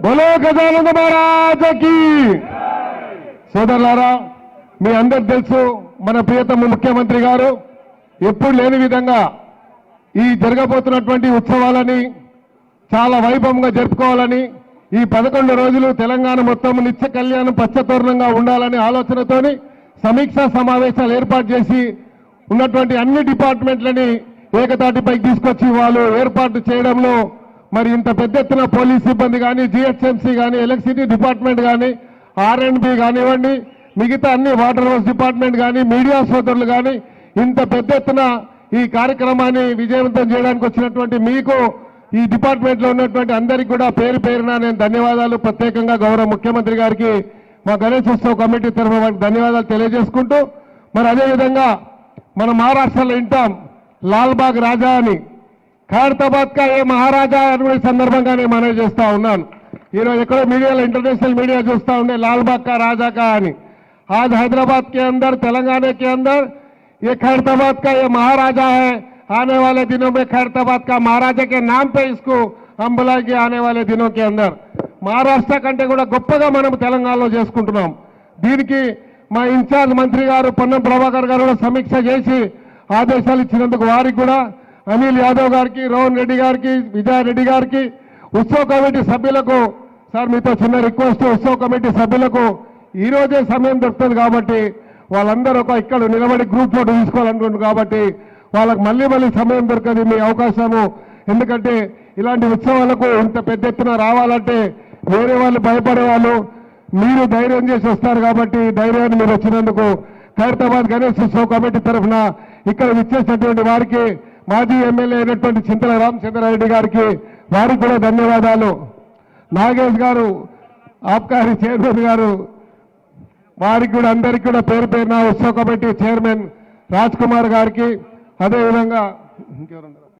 బోలో గజానన మహారాజకి సోదరులారా, మీ అందరికి తెలుసు మన ప్రియతమ ముఖ్యమంత్రి గారు ఎప్పుడు లేని విధంగా ఈ జరగబోతున్నటువంటి ఉత్సవాలని చాలా వైభవంగా జరుపుకోవాలని ఈ 11 రోజులు తెలంగాణ మొత్తం నిత్య కళ్యాణం పచ్చతోరణంగా ఉండాలనే ఆలోచనతోని సమీక్షా సమావేశాలు ఏర్పాటు చేసి ఉన్నటువంటి అన్ని డిపార్ట్మెంట్లని ఏకతాటిపైకి తీసుకొచ్చి వాళ్ళు ఏర్పాటు చేయడంలో మరి ఇంత పెద్ద ఎత్తున పోలీస్ సిబ్బంది కానీ, జిహెచ్ఎంసీ కానీ, ఎలక్ట్రిసిటీ డిపార్ట్మెంట్ కానీ, ఆర్ఎండ్బి కానివ్వండి, మిగతా అన్ని వాటర్ వర్క్స్ డిపార్ట్మెంట్ కానీ, మీడియా సోదరులు కానీ ఇంత పెద్ద ఎత్తున ఈ కార్యక్రమాన్ని విజయవంతం చేయడానికి వచ్చినటువంటి మీకు ఈ డిపార్ట్మెంట్లో ఉన్నటువంటి అందరికీ కూడా పేరు పేరున నేను ధన్యవాదాలు ప్రత్యేకంగా గౌరవ ముఖ్యమంత్రి గారికి మా గణేష్ ఉత్సవ్ కమిటీ తరఫున ధన్యవాదాలు తెలియజేసుకుంటూ, మరి అదేవిధంగా మన మహారాష్ట్రలో వింటాం లాల్బాగ్ రాజా అని, ఖైరతాబాద్ కా ఏ మహారాజా అనే సందర్భంగా నేను మనవి చేస్తా ఉన్నాను. ఈరోజు ఎక్కడో మీడియాలో ఇంటర్నేషనల్ మీడియా చూస్తూ ఉండే లాల్బాగ్ కా రాజా కా అని. आज हैदराबाद के अंदर, तेलंगाना के अंदर ये खैरताबाद का ये महाराजा है. आने वाले दिनों में खैरताबाद का महाराजा के नाम पे इसको हम बुलाएंगे. आने वाले दिनों के अंदर మహారాష్ట్ర కంటే కూడా గొప్పగా మనం తెలంగాణలో చేసుకుంటున్నాం. దీనికి మా ఇన్ఛార్జ్ మంత్రి గారు పొన్నం ప్రభాకర్ గారు కూడా సమీక్ష చేసి ఆదేశాలు ఇచ్చినందుకు వారికి కూడా, అనిల్ యాదవ్ గారికి, రోహన్ రెడ్డి గారికి, విజయ్ రెడ్డి గారికి, ఉత్సవ కమిటీ సభ్యులకు, సార్ మీతో చిన్న రిక్వెస్ట్, ఉత్సవ కమిటీ సభ్యులకు ఈ రోజే సమయం దొరుకుతుంది కాబట్టి వాళ్ళందరూ ఇక్కడ నిలబడి గ్రూప్ ఫోటో తీసుకోవాలనుకుంటున్నారు కాబట్టి వాళ్ళకి మళ్ళీ సమయం దొరకదు మీ అవకాశము. ఎందుకంటే ఇలాంటి ఉత్సవాలకు ఇంత పెద్ద ఎత్తున రావాలంటే వేరే వాళ్ళు భయపడే వాళ్ళు, మీరు ధైర్యం చేసి వస్తారు కాబట్టి ధైర్యాన్ని మీరు వచ్చినందుకు ఖైరతాబాద్ గణేష్ ఉత్సవ్ కమిటీ తరఫున ఇక్కడ విచ్చేసినటువంటి వారికి, మాజీ ఎమ్మెల్యే అయినటువంటి చింతల రామచంద్రారెడ్డి గారికి వారికి కూడా ధన్యవాదాలు. నాగేష్ గారు ఆబ్కారీ చైర్మన్ గారు వారికి కూడా అందరికీ కూడా పేరు పేరున ఉత్సవ కమిటీ చైర్మన్ రాజ్ కుమార్ గారికి, అదేవిధంగా ఇంకెవరు